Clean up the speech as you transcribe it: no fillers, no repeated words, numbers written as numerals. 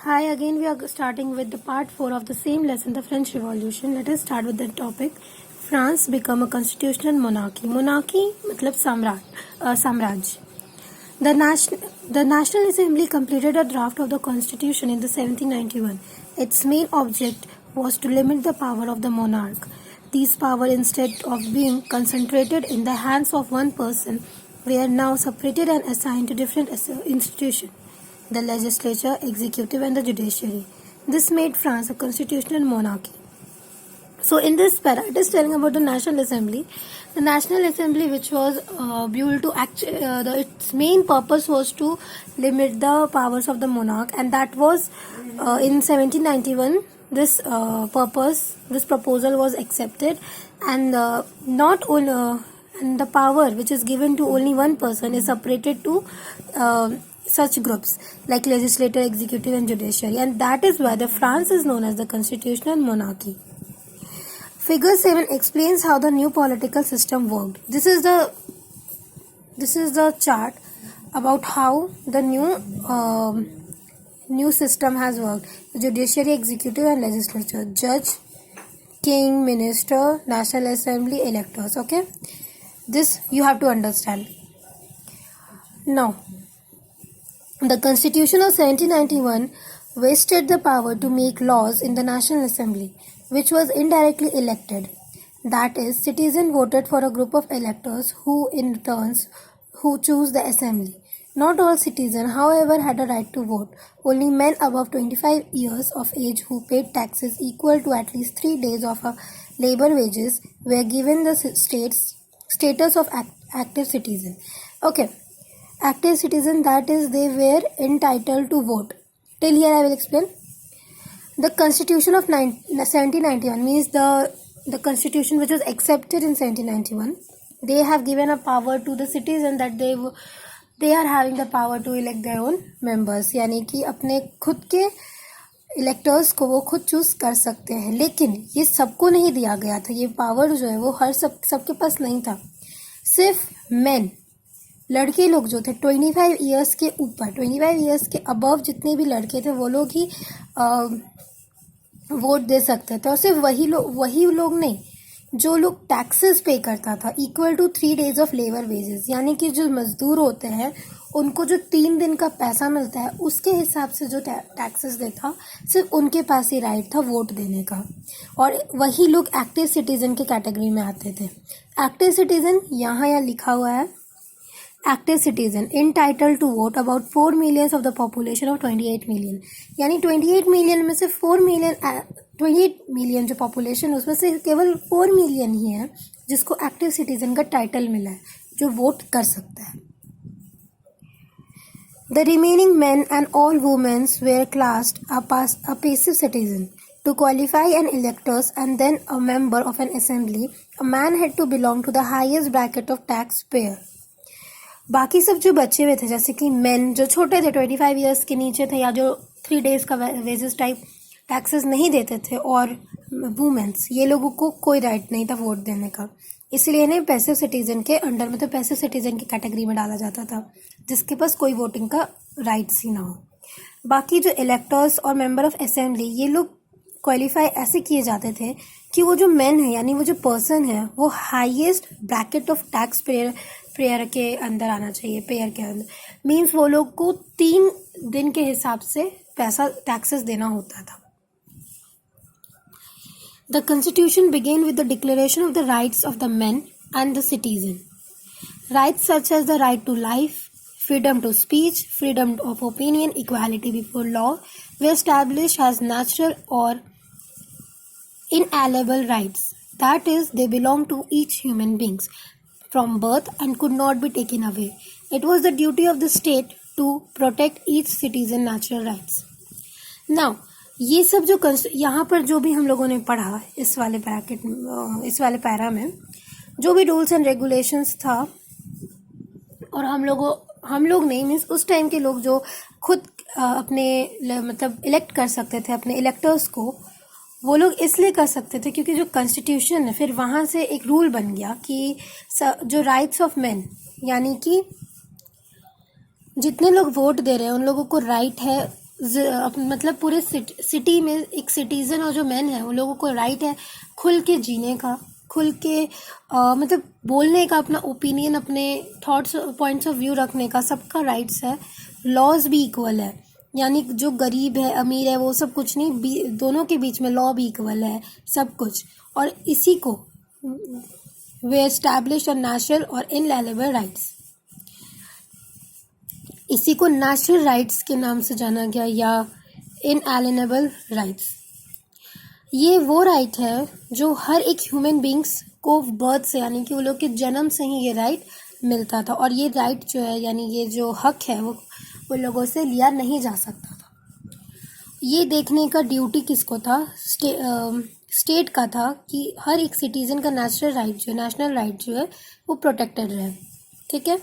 Hi, again we are starting with the part 4 of the same lesson, the French Revolution. Let us start with the topic. France become a constitutional monarchy. Monarchy मतलब साम्राज्य. The National Assembly completed a draft of the Constitution in the 1791. Its main object was to limit the power of the monarch. These powers, instead of being concentrated in the hands of one person, were now separated and assigned to different institutions: the legislature, executive, and the judiciary. This made France a constitutional monarchy. So in this para, it is telling about the National Assembly. The National Assembly, which was built to its main purpose was to limit the powers of the monarch, and that was in 1791. This proposal was accepted, and not only and the power which is given to only one person is separated to such groups like legislature, executive, and judiciary, and that is why the France is known as the constitutional monarchy. Figure 7 explains how the new political system worked. This is the chart about how the new system has worked. The judiciary, executive, and legislature, judge, king, minister, National Assembly, electors. Okay, this you have to understand. Now, the Constitution of 1791 vested the power to make laws in the National Assembly, which was indirectly elected. That is, citizens voted for a group of electors who choose the assembly. Not all citizens, however, had a right to vote. Only men above 25 years of age who paid taxes equal to at least 3 days of a labor wages were given the status of active citizen. Okay. Active citizen, that is, they were entitled to vote. Till here I will explain. The Constitution of 1791 means the Constitution which was accepted in 1791. They have given a power to the citizen that they are having the power to elect their own members. यानी कि अपने खुद के electors को वो खुद choose कर सकते हैं. लेकिन ये सबको नहीं दिया गया था. ये पावर जो है वो हर सबके पास नहीं था. सिर्फ मेन, लड़के लोग जो थे 25 इयर्स के ऊपर, 25 इयर्स के अबव जितने भी लड़के थे वो लोग ही वोट दे सकते थे. और सिर्फ वही लोग नहीं, जो लोग टैक्सेस पे करता था equal to 3 days of labour wages, यानी कि जो मजदूर होते हैं उनको जो 3 दिन का पैसा मिलता है उसके हिसाब से जो टैक्सेस देता, सिर्फ उनके पास ही राइट था वोट देने का. और वही लोग एक्टिव सिटीजन के कैटेगरी में आते थे. एक्टिव सिटीजन यहाँ लिखा हुआ है. Active citizen entitled to vote about 4 million of the population of 28 million. यानी 28 million में से 28 million जो population उसमें से केवल 4 million ही है जिसको active citizen का title मिला है, जो वोट कर सकता है. The remaining men and all women were classed a passive citizen. To qualify an elector and then a member of an assembly, a man had to belong to the highest bracket of taxpayer. बाकी सब जो बचे हुए थे, जैसे कि main जो छोटे थे 25 इयर्स के नीचे थे या जो 3 days का वेजेस टाइप टैक्सेस नहीं देते थे, और वुमेन्स, ये लोगों को कोई राइट नहीं था वोट देने का. इसलिए इन्हें पैसिव सिटीजन के अंडर में, तो पैसिव सिटीजन की कैटेगरी में डाला जाता था जिसके पास कोई वोटिंग का राइट्स ही ना हो. बाकी जो इलेक्टर्स और मेंबर ऑफ असेंबली, ये लोग क्वालिफाई ऐसे किए जाते थे कि वो जो मैन है यानी वो जो पर्सन है वो highest bracket of tax payer के अंदर आना चाहिए. पेयर के अंदर मीन्स वो लोग को 3 दिन के हिसाब से पैसा टैक्सेस देना होता था. The constitution began with the declaration of the rights of the man and the citizen. Rights such as the right to life, freedom to speech, freedom of opinion, equality before law were established as natural or inalienable rights. That is, they belong to each human beings from birth and could not be taken away. It was the duty of the state to protect each citizen natural rights. Now, ये सब जो यहाँ पर जो भी हम लोगों ने पढ़ा इस वाले पैरा में जो भी रूल्स एंड रेगुलेशंस था, और हम लोग नहीं मीन्स उस टाइम के लोग जो खुद अपने मतलब इलेक्ट कर सकते थे अपने इलेक्टर्स को, वो लोग इसलिए कर सकते थे क्योंकि जो कॉन्स्टिट्यूशन है फिर वहाँ से एक रूल बन गया कि जो राइट्स ऑफ मैन, यानी कि जितने लोग वोट दे रहे हैं उन लोगों को राइट है मतलब पूरे सिटी में एक सिटीजन और जो मैन है उन लोगों को राइट है खुल के जीने का, खुल के मतलब बोलने का, अपना ओपिनियन, अपने थॉट्स पॉइंट्स ऑफ व्यू रखने का, सबका राइट्स है। लॉज भी इक्वल है, यानी जो गरीब है अमीर है वो सब कुछ नहीं, दोनों के बीच में लॉ भी इक्वल है, सब कुछ। और इसी को वे एस्टैब्लिश और नेचुरल और इनएलिएनेबल राइट्स, इसी को नेचुरल राइट्स के नाम से जाना गया या इनएलिएनेबल राइट्स। ये वो राइट है जो हर एक ह्यूमन बींग्स को बर्थ से, यानी कि वो लोग के जन्म से ही ये राइट मिलता था। और ये राइट जो है, यानी ये जो हक है, वो लोगों से लिया नहीं जा सकता था। ये देखने का ड्यूटी किसको था? स्टेट का था कि हर एक सिटीजन का नेशनल राइट जो है वो प्रोटेक्टेड रहे। ठीक है।